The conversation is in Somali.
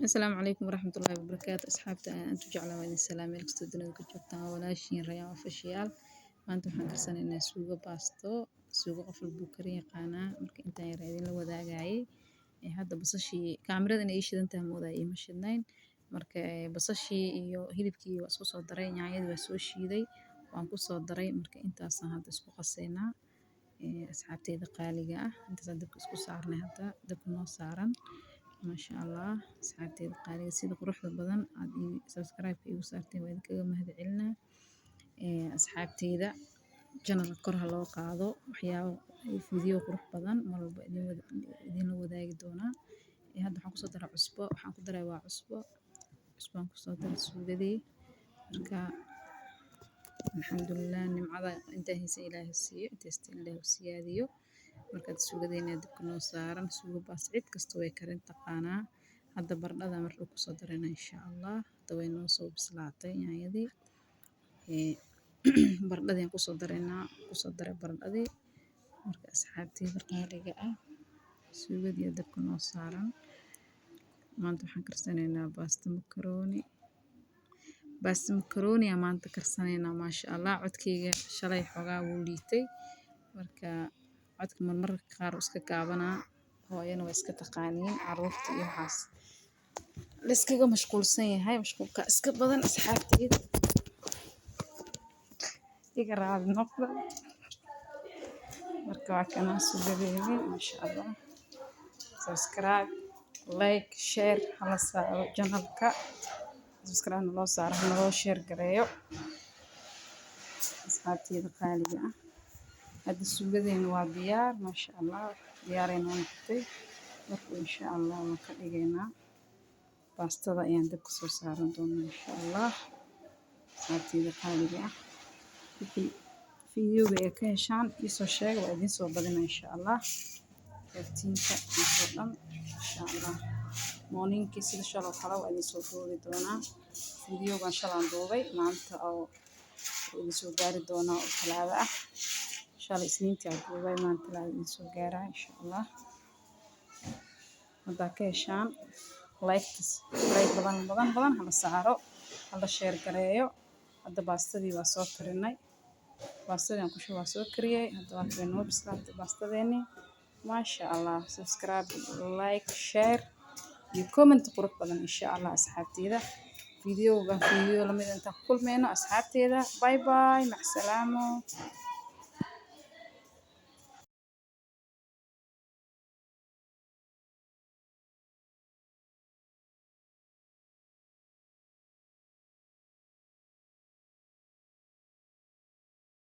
السلام عليكم ورحمة الله وبركاته أصحابتا أنتو جعلا وإذن السلام ميل كستو دنيا كجوجتان walaashiin Rayaan Official maanta waxaan karsanaynaa suugo baasto suugo qof walba uu karin yaqaanaa marka intaan yar idin la wadaagayay hadda basashii kaamiradan ay shidan tahay moodaa ima shidnayn marka basashii iyo hilibkii waa isku soo daray yaanyadii waa soo shiiday waan ku soo daray marka intaasaan hadda isku qaseynaa asxaabteyda qaaliga ah intaasaan dabka isku saarnay hadda dabka noo saaran maasha allah asxaabteyda qaaliga sida quruxda badan aad subscribe igu saarteen waa idinkaga mahadcelinaa asxaabteyda channel kor ha loo qaado waxyaabo video qurux badan mar walba idin wadaagi doonaa hadda waxaan kusoo daray cusbo waxaan ku daray waa cusbaan kusoo daray suugadii marka alxamdulilah nimcada inta haysa ilaahay siiyo intaasta ilaahay u siyaadiyo markaad suugadeena dabka noo saaran suugo baas cid kasta way karin taqaanaa hadda baradhada marka ku soo darayna insha allah hadda way noo soo bislaatay yaanyadii baradhadii ku soo daray baradhadii marka asxaabteyda qaaliga ah suugadii dabka noo saaran maanta waxaan karsanaynaa baasto macaroni aan maanta karsanaynaa maasha allah codkayga shalay xoogaa wuu liitay marka codka marmarka qaar iska gaabanaa hooyana waa iska taqaaniin caruurta iyo waxaas la iskaga mashquulsan yahay mashquulka iska badan asxaabteyda iga raali noqda marka waa kana suugadeeni maasha allah subscribe like share hala saaro channelka subscribe naloo saaro naloo share gareeyo asxaabteyda qaaliga ah hadda suugadeena waa diyaar maasha allah diyaaray noo noqotay marka insha allah waan ka dhigaynaa baastada ayaan dabka soo saaran doonaa insha allah asxaabteyda qaaliga ah wixii videoga ay ka heshaan isoo sheega waa idin soo badina insha allah reertiinka intuu dhan insha allah morningkii sida shaloo kale waa idin soo duubi doonaa videogan shalaan duubay maanta oo idin soo gaari doonaa oo talaado ah shalay isniintii aan duubay maanta talaado idin soo gaaraa insha allah haddaa ka heshaan like badan hala saaro hala share gareeyo hadda baastadii waa soo karinay baastadii aan kusho waa soo kariyay hadda waa kale noo bislaatay baastadeeni maasha allah subscribe like share iyo comment qurux badan insha allah asxaabteyda video lamid intaan ku kulmayno asxaabteyda bye bye mac salaamo